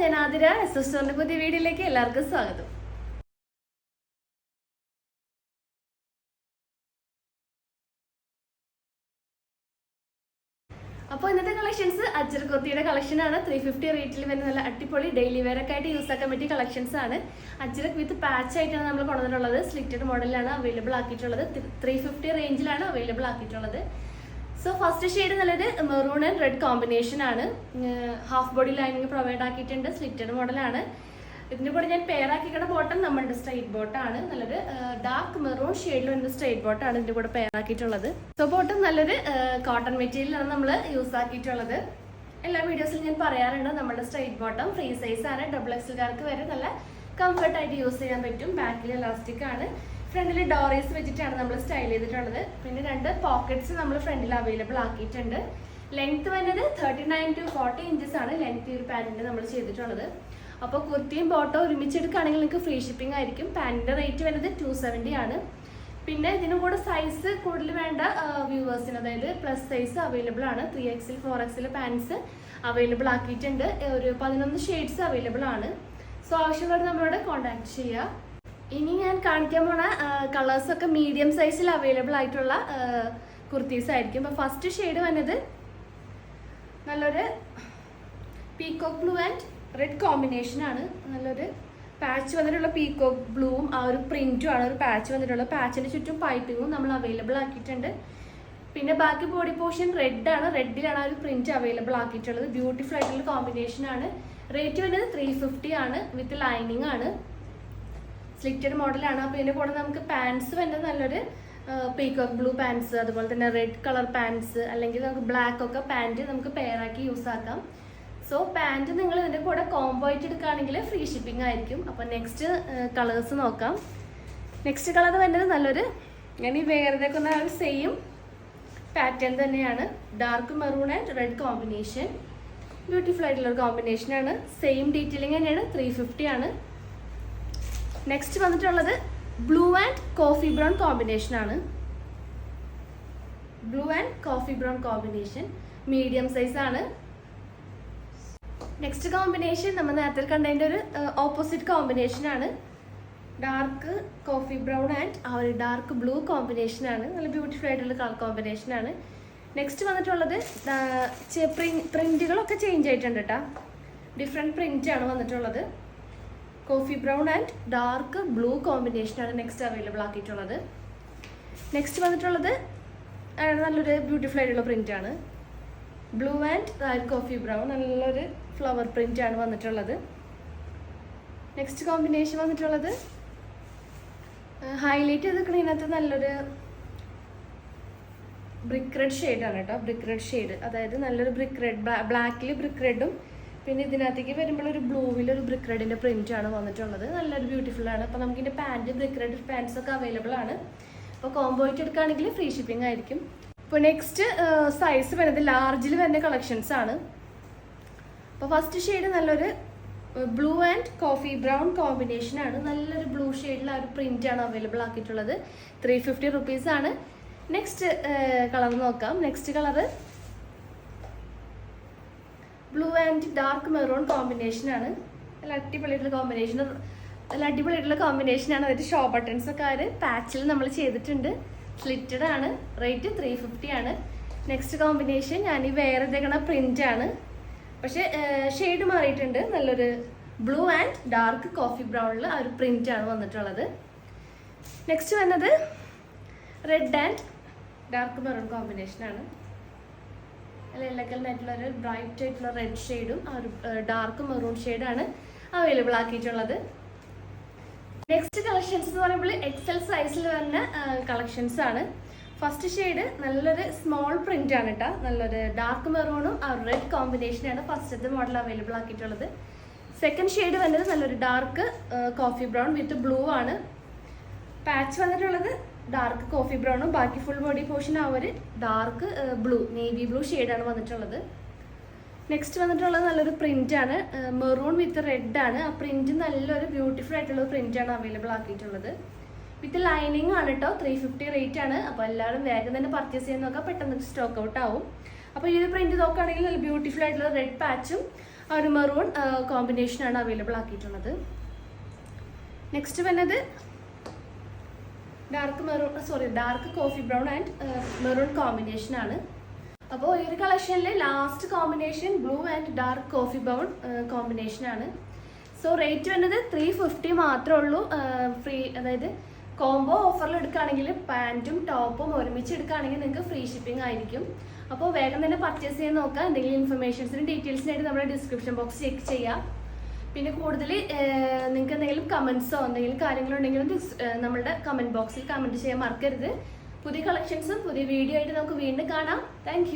ഞാൻ ആതിര. എസ്എസ്റ്റോറിന്റെ പുതിയ വീഡിയോയിലേക്ക് എല്ലാവർക്കും സ്വാഗതം. അപ്പോൾ ഇന്നത്തെ കളക്ഷൻസ് അജ്രക് കുർത്തിയുടെ കളക്ഷൻ ആണ്. 350 റേറ്റിൽ വരുന്ന നല്ല അടിപൊളി ഡെയിലി വെയർ ഒക്കെ ആയിട്ട് യൂസ് ആക്കാൻ പറ്റിയ കളക്ഷൻസ് ആണ്. അജ്രക് വിത്ത് പാച്ച് ആയിട്ടാണ് നമ്മൾ കൊണ്ടുവന്നിട്ടുള്ളത്. Slitted മോഡലിലാണ് available ആക്കിയിട്ടുള്ളത്. 350 റേഞ്ചിലാണ് അവൈലബിൾ ആക്കിയിട്ടുള്ളത്. സോ ഫസ്റ്റ് ഷെയ്ഡ് നല്ലൊരു മെറൂൺ ആൻഡ് റെഡ് കോമ്പിനേഷൻ ആണ്. ഹാഫ് ബോഡി ലൈനിങ് പ്രൊവൈഡ് ആക്കിയിട്ടുണ്ട്. സ്ലിറ്റഡ് മോഡലാണ്. ഇതിന്റെ കൂടെ ഞാൻ പെയർ ആക്കിക്കുന്ന ബോട്ടം നമ്മളുടെ സ്ട്രൈറ്റ് ബോട്ടാണ്. നല്ലൊരു ഡാർക്ക് മെറൂൺ ഷെയ്ഡിൽ വരുന്ന സ്ട്രൈറ്റ് ബോട്ടാണ് ഇതിന്റെ കൂടെ പെയർ ആക്കിയിട്ടുള്ളത്. സോ ബോട്ടം നല്ലൊരു കോട്ടൺ മെറ്റീരിയലാണ് നമ്മൾ യൂസ് ആക്കിയിട്ടുള്ളത്. എല്ലാ വീഡിയോസിലും ഞാൻ പറയാറുണ്ട് നമ്മുടെ സ്ട്രൈറ്റ് ബോട്ടം ഫ്രീ സൈസ് ആണ്. ഡബിൾ എക്സൽകാർക്ക് വരെ നല്ല കംഫർട്ടായിട്ട് യൂസ് ചെയ്യാൻ പറ്റും. ബാക്കിൽ ഇലാസ്റ്റിക് ആണ്. ഫ്രണ്ടിൽ ഡോറീസ് വെച്ചിട്ടാണ് നമ്മൾ സ്റ്റൈൽ ചെയ്തിട്ടുള്ളത്. പിന്നെ 2 പോക്കറ്റ്സ് നമ്മൾ ഫ്രണ്ടിൽ അവൈലബിൾ ആക്കിയിട്ടുണ്ട്. ലെങ്ത് വരുന്നത് 39 to 40 ഇഞ്ചസ് ആണ് ലെങ്ത് ഈ ഒരു പാൻറ്റിന്റെ നമ്മൾ ചെയ്തിട്ടുള്ളത്. അപ്പോൾ കുർത്തിയും ബോട്ടോ ഒരുമിച്ചെടുക്കുകയാണെങ്കിൽ നിങ്ങൾക്ക് ഫ്രീ ഷിപ്പിംഗ് ആയിരിക്കും. പാൻറ്റിന്റെ റേറ്റ് വരുന്നത് 270 ആണ്. പിന്നെ ഇതിന് കൂടെ സൈസ് കൂടുതൽ വേണ്ട വ്യൂവേഴ്സിന്, അതായത് പ്ലസ് സൈസ് അവൈലബിൾ ആണ്. 3XL 4XL പാൻസ് അവൈലബിൾ ആക്കിയിട്ടുണ്ട്. ഒരു 11 ഷെയ്ഡ്സ് അവൈലബിൾ ആണ്. സോ ആവശ്യമുള്ളവർ നമ്മളോട് കോൺടാക്ട് ചെയ്യുക. ഇനി ഞാൻ കാണിക്കാൻ പോണ കളേഴ്സ് ഒക്കെ മീഡിയം സൈസിൽ അവൈലബിൾ ആയിട്ടുള്ള കുർത്തീസ് ആയിരിക്കും. അപ്പോൾ ഫസ്റ്റ് ഷെയ്ഡ് വന്നത് നല്ലൊരു peacock blue and red combination ആണ്. നല്ലൊരു പാച്ച് വന്നിട്ടുള്ള പീകോക്ക് ബ്ലൂവും ആ ഒരു പ്രിന്റും ആണ് ഒരു പാച്ച് വന്നിട്ടുള്ളത്. പാച്ചിന് ചുറ്റും പൈപ്പിങ്ങും നമ്മൾ അവൈലബിൾ ആക്കിയിട്ടുണ്ട്. പിന്നെ ബാക്കി ബോഡി പോർഷൻ റെഡ് ആണ്. റെഡിലാണ് ആ ഒരു പ്രിന്റ് അവൈലബിൾ ആക്കിയിട്ടുള്ളത്. ബ്യൂട്ടിഫുൾ ആയിട്ടുള്ള കോമ്പിനേഷൻ ആണ്. റേറ്റ് വരുന്നത് 350 ആണ്. വിത്ത് ലൈനിങ് ആണ്. സ്ലിറ്റഡ് മോഡലാണ്. അപ്പോൾ ഇതിൻ്റെ കൂടെ നമുക്ക് പാൻസ് വരുന്നത് നല്ലൊരു പീകോക്ക് ബ്ലൂ പാൻസ്, അതുപോലെ തന്നെ റെഡ് കളർ പാൻസ്, അല്ലെങ്കിൽ നമുക്ക് ബ്ലാക്ക് ഒക്കെ പാൻറ്റ് നമുക്ക് പെയർ ആക്കി യൂസ് ആക്കാം. സോ പാൻറ്റ് നിങ്ങൾ ഇതിൻ്റെ കൂടെ കോംബോ ആയിട്ട് എടുക്കുകയാണെങ്കിൽ ഫ്രീ ഷിപ്പിംഗ് ആയിരിക്കും. അപ്പോൾ നെക്സ്റ്റ് കളേഴ്സ് നോക്കാം. നെക്സ്റ്റ് കളർ വരുന്നത് നല്ലൊരു, ഞാൻ ഈ വേറെതൊക്കെ ഒന്ന് ഒരു സെയിം പാറ്റേൺ തന്നെയാണ്. Dark maroon and red combination. Beautiful ആയിട്ടുള്ള ഒരു കോമ്പിനേഷനാണ്. സെയിം ഡീറ്റെയിലിംഗ് തന്നെയാണ്. 350 ആണ്. നെക്സ്റ്റ് വന്നിട്ടുള്ളത് blue and coffee brown combination ആണ്. Blue and coffee brown combination medium size ആണ്. നെക്സ്റ്റ് കോമ്പിനേഷൻ നമ്മൾ നേരത്തെ കണ്ടതിൻ്റെ ഒരു ഓപ്പോസിറ്റ് കോമ്പിനേഷൻ ആണ്. ഡാർക്ക് കോഫി ബ്രൗൺ ആൻഡ് ആ ഒരു ഡാർക്ക് ബ്ലൂ കോമ്പിനേഷൻ ആണ്. നല്ല ബ്യൂട്ടിഫുൾ ആയിട്ടുള്ള കളർ കോമ്പിനേഷൻ ആണ്. നെക്സ്റ്റ് വന്നിട്ടുള്ളത് പ്രിന്റുകളൊക്കെ ചേഞ്ച് ആയിട്ടുണ്ട് കേട്ടോ. ഡിഫറെൻറ്റ് പ്രിന്റ് ആണ് വന്നിട്ടുള്ളത്. Coffee brown and dark blue കോമ്പിനേഷനാണ് നെക്സ്റ്റ് അവൈലബിൾ ആക്കിയിട്ടുള്ളത്. നെക്സ്റ്റ് വന്നിട്ടുള്ളത് നല്ലൊരു ബ്യൂട്ടിഫുൾ ആയിട്ടുള്ള പ്രിന്റ് ആണ്. ബ്ലൂ ആൻഡ് കോഫി ബ്രൗൺ നല്ലൊരു ഫ്ലവർ പ്രിന്റ് ആണ് വന്നിട്ടുള്ളത്. നെക്സ്റ്റ് കോമ്പിനേഷൻ വന്നിട്ടുള്ളത് ഹൈലൈറ്റ് ചെയ്തിരിക്കുന്ന ഇതിനകത്ത് നല്ലൊരു ബ്രിക്ക് റെഡ് ഷെയ്ഡാണ് കേട്ടോ. ബ്രിക്ക് റെഡ് ഷെയ്ഡ്, അതായത് നല്ലൊരു ബ്രിക്ക് റെഡ്, ബ്ലാക്കിൽ ബ്രിക്ക് റെഡും പിന്നെ ഇതിനകത്തേക്ക് വരുമ്പോൾ ഒരു ബ്ലൂവിൽ ഒരു ബ്രിക്ക് റെഡിൻ്റെ പ്രിന്റ് ആണ് വന്നിട്ടുള്ളത്. നല്ലൊരു ബ്യൂട്ടിഫുൾ ആണ്. അപ്പോൾ നമുക്ക് ഇതിൻ്റെ പാൻറ്റ് ബ്രിക്ക് റെഡ് പാൻസ് ഒക്കെ അവൈലബിൾ ആണ്. അപ്പോൾ കോംബോ ആയിട്ട് എടുക്കുകയാണെങ്കിൽ ഫ്രീ ഷിപ്പിംഗ് ആയിരിക്കും. ഇപ്പോൾ നെക്സ്റ്റ് സൈസ് വരുന്നത് ലാർജിൽ വരുന്ന കളക്ഷൻസ് ആണ്. അപ്പോൾ ഫസ്റ്റ് ഷെയ്ഡ് നല്ലൊരു blue and coffee brown combination ആണ്. നല്ലൊരു ബ്ലൂ ഷെയ്ഡിൽ ആ ഒരു പ്രിന്റ് ആണ് അവൈലബിൾ ആക്കിയിട്ടുള്ളത്. 350 റുപ്പീസ് ആണ്. നെക്സ്റ്റ് കളർ നോക്കാം. Next colour blue and dark maroon combination ആണ്. നല്ല അടിപൊളിയായിട്ടുള്ള കോമ്പിനേഷൻ, നല്ല അടിപൊളിയായിട്ടുള്ള കോമ്പിനേഷനാണ്. അതായത് ഷോ ബട്ടൺസ് ഒക്കെ ആ ഒരു പാച്ചിൽ നമ്മൾ ചെയ്തിട്ടുണ്ട്. സ്ലിറ്റഡ് ആണ്. റേറ്റ് 350 ആണ്. നെക്സ്റ്റ് കോമ്പിനേഷൻ ഞാൻ ഈ വേറെ ഇതേക്കണ പ്രിന്റ് ആണ്, പക്ഷെ ഷെയ്ഡ് മാറിയിട്ടുണ്ട്. നല്ലൊരു ബ്ലൂ ആൻഡ് ഡാർക്ക് കോഫി ബ്രൗണിൽ ആ ഒരു പ്രിന്റ് ആണ് വന്നിട്ടുള്ളത്. നെക്സ്റ്റ് വന്നത് red and dark maroon combination ആണ്. ആയിട്ടുള്ള ഒരു ബ്രൈറ്റ് ആയിട്ടുള്ള റെഡ് ഷെയ്ഡും ആ ഒരു ഡാർക്ക് മെറൂൺ ഷെയ്ഡാണ് അവൈലബിൾ ആക്കിയിട്ടുള്ളത്. നെക്സ്റ്റ് കളക്ഷൻസ് എന്ന് പറയുമ്പോൾ എക്സൽ സൈസിൽ വരുന്ന കളക്ഷൻസ് ആണ്. ഫസ്റ്റ് ഷെയ്ഡ് നല്ലൊരു സ്മോൾ പ്രിന്റ് ആണ് കേട്ടോ. നല്ലൊരു ഡാർക്ക് മെറൂണും ആ റെഡ് കോമ്പിനേഷനാണ് ഫസ്റ്റത്തെ മോഡൽ അവൈലബിൾ ആക്കിയിട്ടുള്ളത്. സെക്കൻഡ് ഷെയ്ഡ് വന്നത് നല്ലൊരു ഡാർക്ക് കോഫി ബ്രൗൺ വിത്ത് ബ്ലൂ ആണ്. പാച്ച് വന്നിട്ടുള്ളത് ഡാർക്ക് കോഫി ബ്രൗണും ബാക്കി ഫുൾ ബോഡി പോർഷൻ ആ ഒരു ഡാർക്ക് ബ്ലൂ, നേവി ബ്ലൂ ഷെയ്ഡാണ് വന്നിട്ടുള്ളത്. നെക്സ്റ്റ് വന്നിട്ടുള്ളത് നല്ലൊരു പ്രിന്റ് ആണ്. മെറൂൺ വിത്ത് റെഡ് ആണ്. ആ പ്രിന്റ് നല്ലൊരു ബ്യൂട്ടിഫുൾ ആയിട്ടുള്ള പ്രിന്റ് ആണ് അവൈലബിൾ ആക്കിയിട്ടുള്ളത്. വിത്ത് ലൈനിങ് ആണ് കേട്ടോ. 350 റേറ്റ് ആണ്. അപ്പോൾ എല്ലാവരും വേഗം തന്നെ പർച്ചേസ് ചെയ്യാൻ നോക്കാം. പെട്ടെന്ന് സ്റ്റോക്ക് ഔട്ട് ആവും. അപ്പോൾ ഈ ഒരു പ്രിന്റ് നോക്കുകയാണെങ്കിൽ നല്ല ബ്യൂട്ടിഫുൾ ആയിട്ടുള്ള റെഡ് പാച്ചും ആ ഒരു മെറൂൺ കോമ്പിനേഷനാണ് അവൈലബിൾ ആക്കിയിട്ടുള്ളത്. നെക്സ്റ്റ് വരുന്നത് dark coffee brown and maroon കോമ്പിനേഷനാണ്. അപ്പോൾ ഈ ഒരു കളക്ഷനിൽ last combination blue and dark coffee brown കോമ്പിനേഷനാണ്. സോ റേറ്റ് വരുന്നത് 350 മാത്രമേ ഉള്ളൂ. ഫ്രീ, അതായത് കോംബോ ഓഫറിൽ എടുക്കുകയാണെങ്കിൽ പാൻറ്റും ടോപ്പും ഒരുമിച്ച് എടുക്കുകയാണെങ്കിൽ നിങ്ങൾക്ക് ഫ്രീ ഷിപ്പിംഗ് ആയിരിക്കും. അപ്പോൾ വേഗം തന്നെ പർച്ചേസ് ചെയ്യാൻ നോക്കുക. എന്തെങ്കിലും ഇൻഫർമേഷൻസിനും ഡീറ്റെയിൽസിനായിട്ട് നമ്മുടെ ഡിസ്ക്രിപ്ഷൻ ബോക്സ് ചെക്ക് ചെയ്യാം. പിന്നെ കൂടുതൽ നിങ്ങൾക്ക് എന്തെങ്കിലും കമൻസോ എന്തെങ്കിലും കാര്യങ്ങളുണ്ടെങ്കിലും നമ്മളുടെ കമൻറ്റ് ബോക്സിൽ കമൻറ്റ് ചെയ്യാൻ മറക്കരുത്. പുതിയ കളക്ഷൻസും പുതിയ വീഡിയോ ആയിട്ട് നമുക്ക് വീണ്ടും കാണാം. താങ്ക്